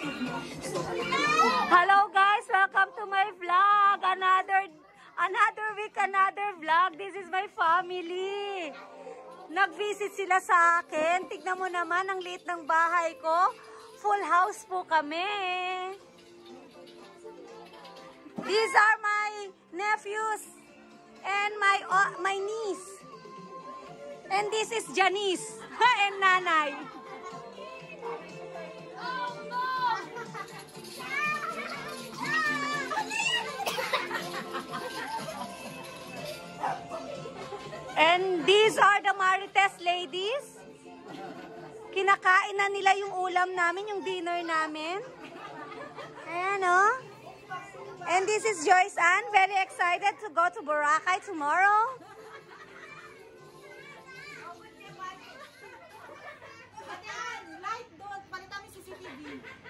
Hello guys, welcome to my vlog. Another week, another vlog. This is my family. Nag-visit sila sa akin. Tignan mo naman ang liit ng bahay ko. Full house po kami. These are my nephews and my niece. And this is Janice and Nanay. And these are the Marites ladies. Kinakain na nila yung ulam namin, yung dinner namin. Ayan o. And this is Joyce Ann, very excited to go to Boracay tomorrow.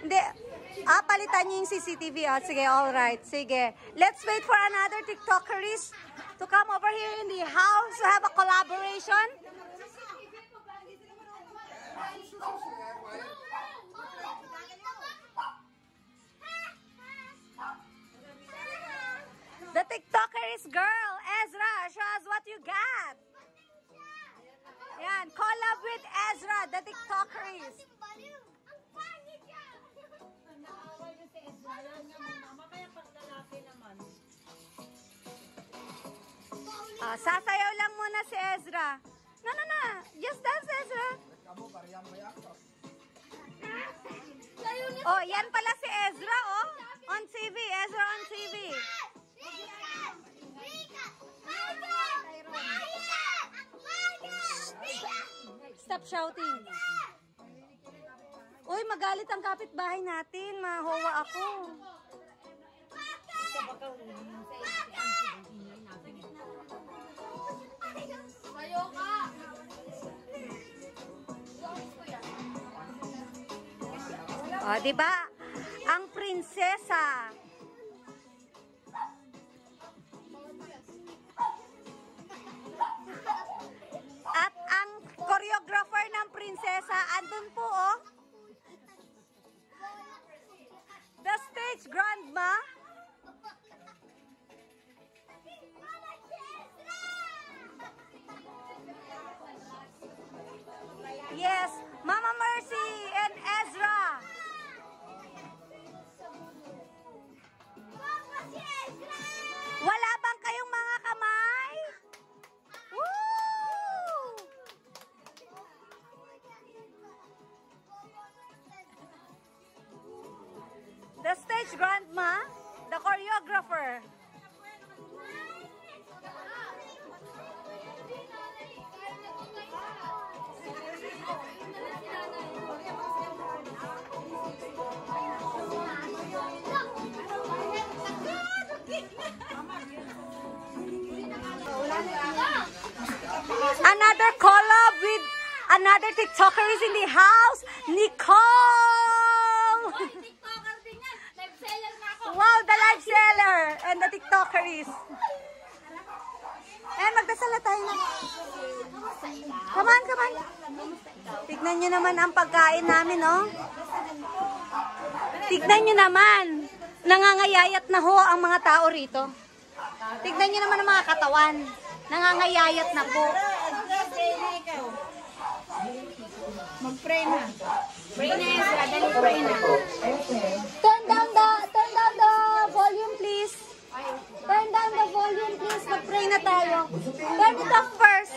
Hindi. Palitan niyo yung CCTV. Sige, alright. Sige. Let's wait for another TikTokeries to come over here in the house to have a collaboration. The TikTokeries girl, Ezra, show us what you got. Yan, collab with Ezra, the TikTokeries. Sasayaw lang muna si Ezra. No. Just dance, Ezra. Oh, yan pala si Ezra, oh. On TV, Ezra on TV. Stop shouting. Uy, magalit ang kapitbahay natin. Mahawa ako. O, diba? Ang prinsesa. At ang choreographer ng prinsesa, andun po, oh. The stage grandma. Yes, Mama Mercy and Ezra. Wala bang kayong mga kamay? Woo! The stage grandma, the choreographer. Another collab with another TikToker is in the house, Nicole. Wow, the live seller and the TikToker is. And magdasal na tayo na. Come on. Tignan nyo naman ang pagkain namin, oh. Tignan nyo naman. Nangangayayat na ho ang mga tao rito. Tignan nyo naman ang mga katawan. Nangangayayat na po. Mag-pray na. Pray na, Ezra. Dali, pray na. Turn down the volume, please. Turn down the volume, please. Mag-pray na tayo. Turn it off first.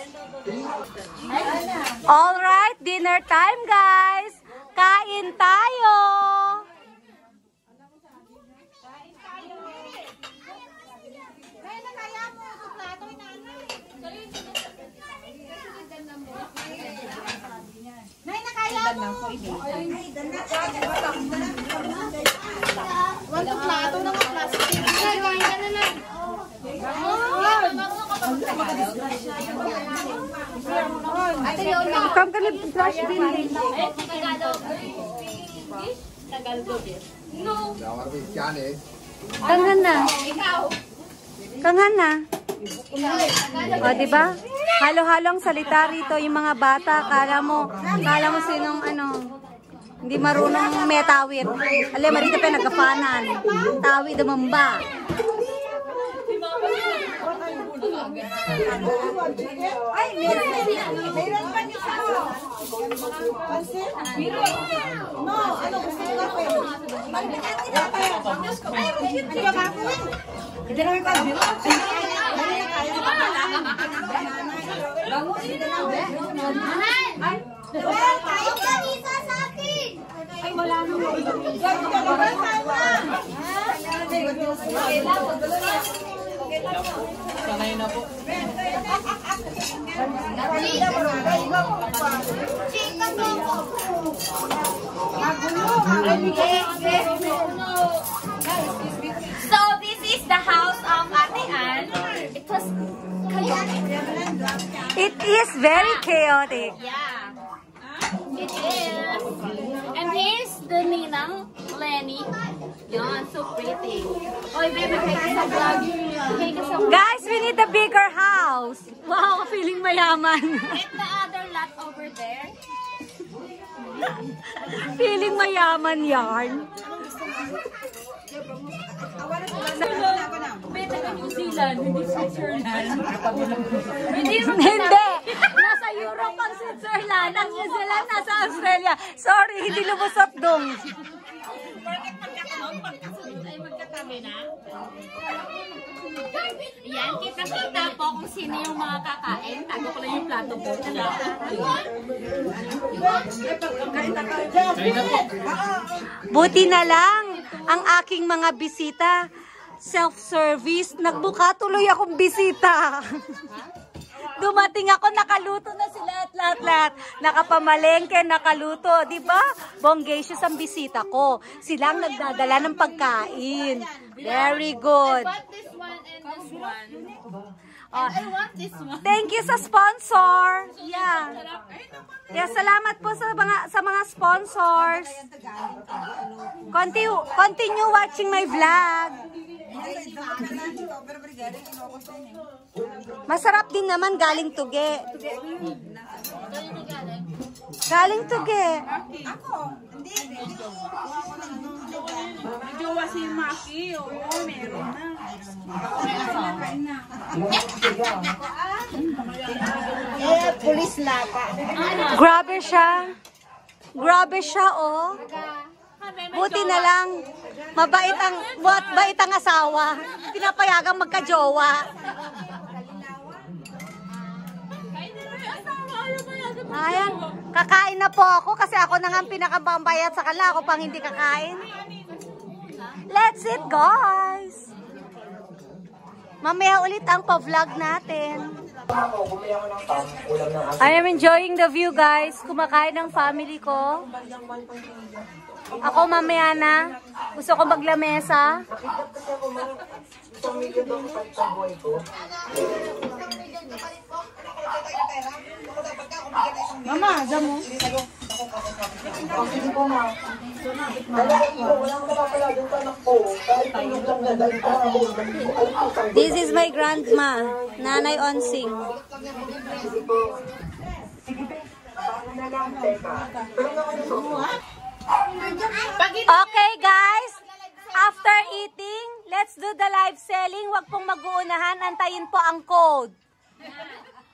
Alright, dinner time, guys. Kain tayo. Come ka na flash bin. Kangan na. O, diba? Halo-halong salita rito yung mga bata. Kala mo sinong ano. Hindi marunong may tawid. Alam, marito pa nagkapanan. Tawid naman ba? Ay, meron pa niyo sa ako. No, ano gusto ko kape? Hindi ka kape? Hindi naman ka biro. Well, tayo ka dito sa akin. Ay, wala naman. Sanay na po. So this is the house of Ate Ann. It was It is very chaotic. yeah. It is. And here's the Ninang Lenny. Yan, so pretty. Oy, baby, kay ka sa vlog. Kay ka sa vlog. Guys, we need a bigger house. Wow, feeling mayaman. And the other lot over there. Feeling mayaman yarn. Pwede ka New Zealand, hindi Switzerland. Hindi mo Hindi. Nasa Europe ang Switzerland. Ang New Zealand nasa Australia. Sorry, hindi lumusot dong. Bakit pagkasunod ay magkatabi na? Yan, kita-kita po kung sino yung mga kakain. Tago ko lang yung plato ko. Buti na lang ang aking mga bisita. Self-service. Nagbuka tuloy akong bisita. Dumating ako, nakaluto na sila at lahat-lahat. Nakapamalengke, nakaluto. Diba? Bonggacious ang bisita ko. Silang nagdadala ng pagkain. Very good. I bought this one and this one. I want this one. Thank you sa sponsor. Yeah. Yeah, salamat po sa mga sponsors. Continue watching my vlog. Masarap din naman galing tuge. Galing tuge. Jowa si Maki, oo, meron na. Pulis lata. Grabe siya. Grabe siya, oh. Buti na lang. Mabait ang asawa. Pinapayagang magka-jowa. Ayan, kakain na po ako kasi ako na nga ang pinakabambayat sa kanila. Ako pang hindi kakain. Let's eat, guys! Mamaya ulit ang pa-vlog natin. I am enjoying the view, guys. Kumakain ng family ko. Ako mamaya na. Gusto ko maglamesa. Mama, dyan mo. This is my grandma, Nanay Onsing. Okay, guys. After eating, let's do the live selling. Huwag pong mag-uunahan. Antayin po ang code.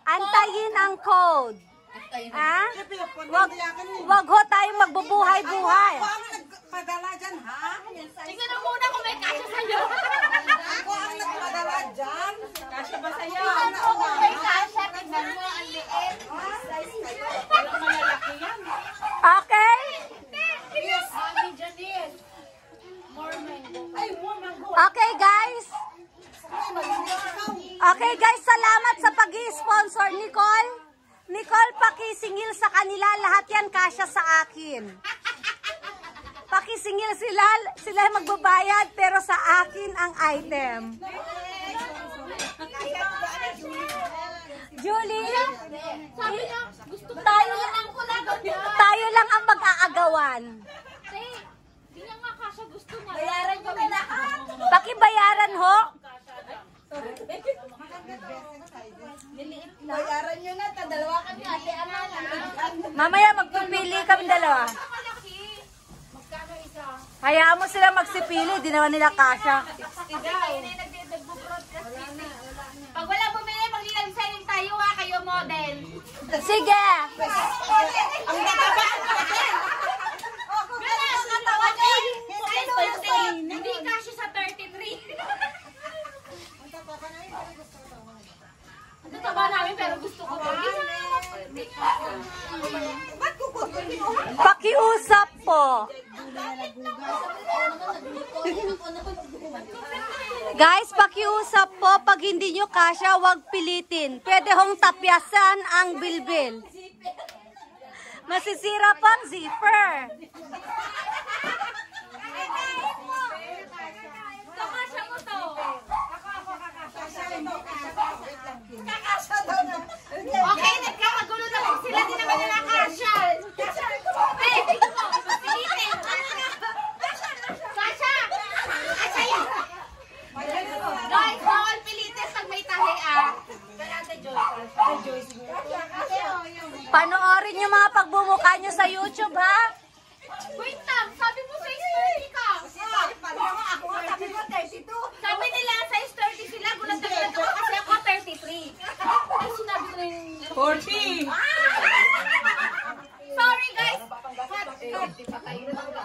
Antayin ang code. Ha? Wag ho tayong magbubuhay-buhay. Ako ang nagpadala dyan, ha? Tingnan mo muna kung may kasya sa'yo. Ako ang nagpadala dyan. Kasya ba sa'yo? Tingnan mo kung may kasya. Tingnan mo ang liit. Walang malalaki yan. Okay? Mami Janine. More mango. Ay, mo, mango. Okay, guys. Okay, guys. Salamat sa pag-i-sponsor, Nicole. Nicole, pakisingil sa kanila. Lahat yan kasya sa akin. Pakisingil sila magbabayad, pero sa akin ang item. Julie, Sabi niya, gusto ko tayo lang ang mag-aagawan. Hindi niya nga kasya gusto niya. Bayaran ko na lahat. Pakibayaran ho. Bayaran nyo na, dalawa kami ate Anan. Mamaya magpipili kami dalawa. Malaki. Hayaan mo sila magsipili, di naman nila kasha. Pag wala bumili, mag-live-selling tayo ha, kayo model. Sige! Ang nataba! Hindi kasi sa 33. Ang taba namin pero gusto ko to. Pakiusap po. Guys, pakiusap po. Pag hindi nyo kasya, huwag pilitin. Pwede hong tapyasan ang bilbil. Masisira pang zipper. Kakasya mo to. Okay, nagkakagulo na po sila. Di naman nila kasya. Hey, dito mo. Pilitin. Kasya! Kasya yan. Guys, bawal pilitin pag may tahi ah. Panoorin yung mga pagbumuka nyo sa YouTube, ha? Wait lang, sabi mo size 30 ka. Sabi nila size 30 sila, gulat na gulat ako kasi ako 33. Ay, sinabi ko yung 40! sorry guys.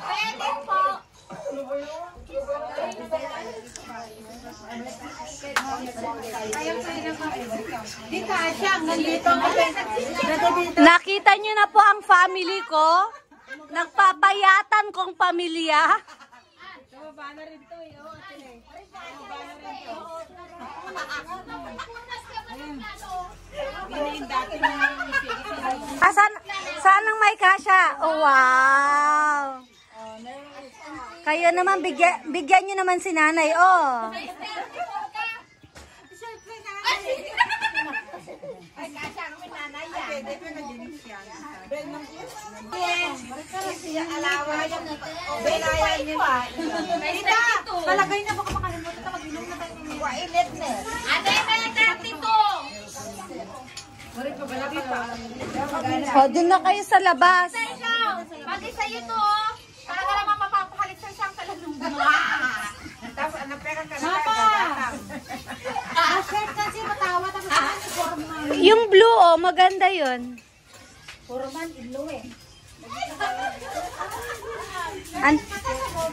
Pwede po. Nakita nyo na po ang family ko? Nagpapayatan kong pamilya. Saan ang may kasya? Oh, wow. Kayo naman, bigyan nyo naman si nanay, oh. Palagay na baka makalimutan na mag-inom na tayo ng wailit na. Ate, may 32. O, dun na kayo sa labas. Sa ikaw, bagay sa'yo to. Talaga naman mapapahalit sa siyang talagang Tapos ano pera ka na tayo. Shirt kasi matawa tapos Yung blue, oh, maganda yun. puro man ilo eh.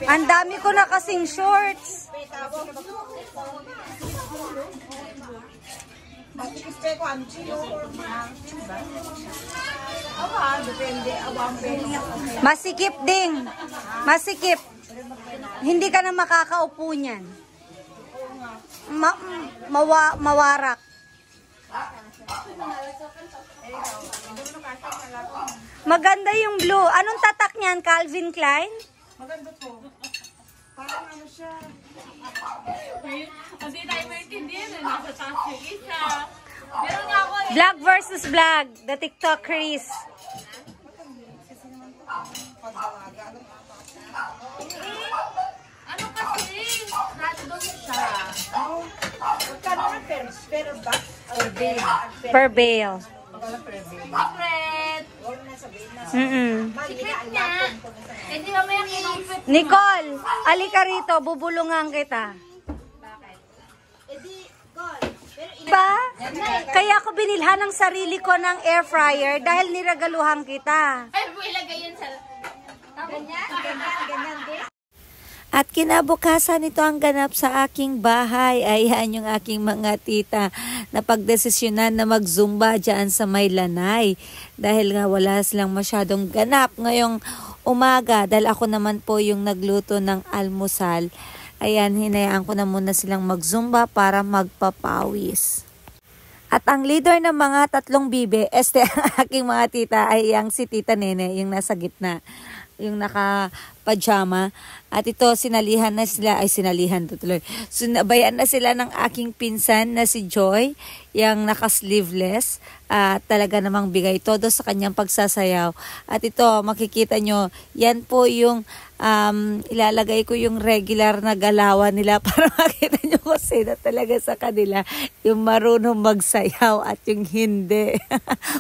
Ang dami ko na kasing shorts. Ko ang chilo. Depende. Masikip ding. Masikip. Hindi ka na makakaupo niyan. Mawarak. Maganda yung blue. Anong tatak niyan? Calvin Klein? Maganda po. Parang ano siya. Kasi tayo maintindihan na nasa taas yung isa. Meron nga ako eh. Vlog versus vlog. The TikTokers. Ano kasi? Random siya. Magkano na pero ba? Per bale. Secret. Secret niya. Hindi kami yung inipit. Nicole, alika rito. Bubulungan kita. Pa? Kaya ako binilhan ng sarili ko ng air fryer dahil niragaluhan kita. Ay, ilagay yun sa... Ganyan. At kinabukasan ito ang ganap sa aking bahay. Ayan yung aking mga tita na pagdesisyonan na mag-zumba dyan sa may lanay. Dahil nga wala silang masyadong ganap ngayong umaga. Dahil ako naman po yung nagluto ng almusal. Ayan, hinayaan ko na muna silang mag-zumba para magpapawis. At ang leader ng mga tatlong bibe, ang aking mga tita ay ang si Tita Nene, yung nasa gitna, yung naka-pajama. At ito, sinalihan na sila, sinabayan na sila ng aking pinsan na si Joy, yung naka-sleeveless. Talaga namang bigay todo sa kanyang pagsasayaw. At ito, makikita nyo, yan po yung ilalagay ko yung regular na galawan nila para makita nyo kung sino talaga sa kanila yung marunong magsayaw at yung hindi.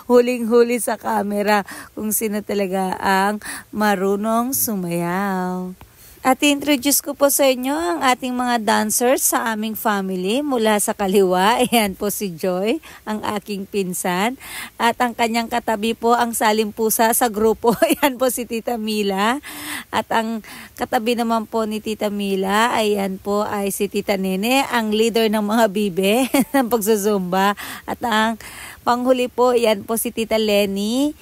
Huling-huli sa camera kung sino talaga ang marunong sumayaw. At introduce ko po sa inyo ang ating mga dancers sa aming family. Mula sa kaliwa, ayan po si Joy, ang aking pinsan. At ang kanyang katabi po, ang salimpusa sa grupo, ayan po si Tita Mila. At ang katabi naman po ni Tita Mila, ayan po ay si Tita Nene, ang leader ng mga bibe ng pagzuzumba. At ang panghuli po, ayan po si Tita Lenny,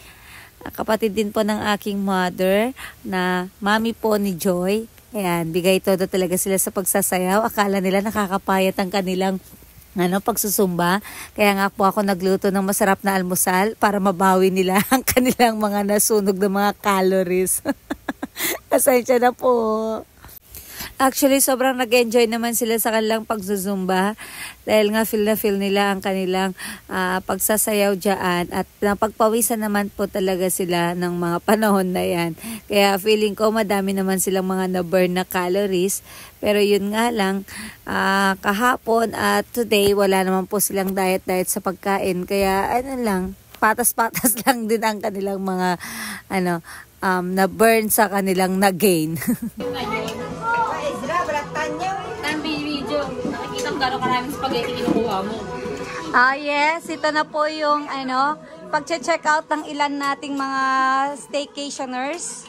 kapatid din po ng aking mother na mami po ni Joy. Ayan, bigay todo talaga sila sa pagsasayaw. Akala nila nakakapayat ang kanilang pagsusumba. Kaya nga po ako nagluto ng masarap na almusal para mabawi nila ang kanilang mga nasunog na mga calories. Asensya na po. Actually, sobrang nag-enjoy naman sila sa kanilang pagzuzumba dahil nga feel na feel nila ang kanilang pagsasayaw dyan at napagpawisan naman po talaga sila ng mga panahon na yan. Kaya feeling ko madami naman silang mga na-burn na calories, pero yun nga lang, kahapon at today wala naman po silang diet sa pagkain. Kaya ano lang, patas-patas lang din ang kanilang mga na-burn sa kanilang na-gain. Video. Nakikita ko gano'ng karaming spaghetti kinukuha mo. Yes, ito na po yung pag-check out ng ilan nating mga staycationers.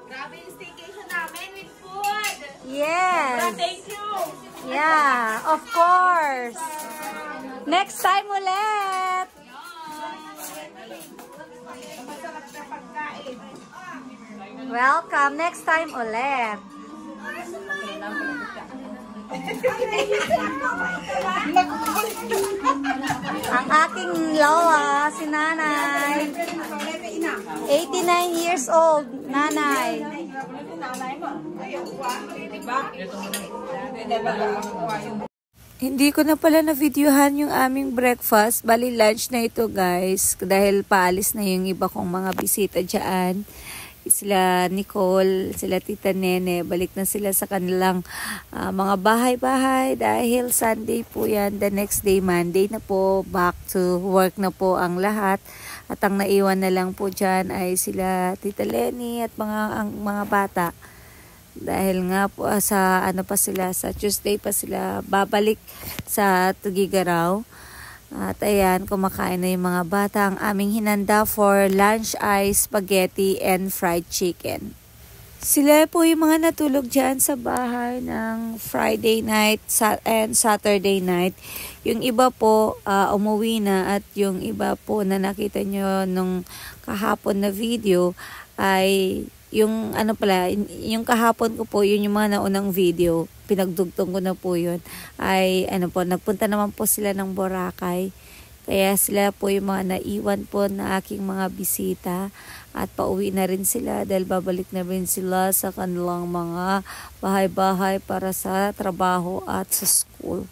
Grabe yung staycation namin with food. Yes. Thank you. Yeah, of course. Next time ulit. Welcome. Next time ulit. Ang aking lola, si nanay. 89 years old, nanay. Hindi ko na pala na-videohan yung aming breakfast. Bali lunch na ito guys. Dahil paalis na yung iba kong mga bisita dyan. Sila Nicole, sila Tita Nene, balik na sila sa kanilang mga bahay-bahay dahil Sunday po yan. The next day, Monday na po, back to work na po ang lahat. At ang naiwan na lang po dyan ay sila Tita Lenny at ang mga bata. Dahil nga po sa sa Tuesday pa sila babalik sa Tugigaraw. At ayan, kumakain na yung mga bata. Ang aming hinanda for lunch ay spaghetti and fried chicken. Sila po yung mga natulog dyan sa bahay ng Friday night and Saturday night. Yung iba po umuwi na at yung iba po na nakita nyo nung kahapon na video ay yung yung kahapon ko po, yun yung mga naunang video, pinagdugtong ko na po yun, ay nagpunta naman po sila ng Boracay. Kaya sila po yung mga naiwan po na aking mga bisita at pauwi na rin sila dahil babalik na rin sila sa kanilang mga bahay-bahay para sa trabaho at sa school.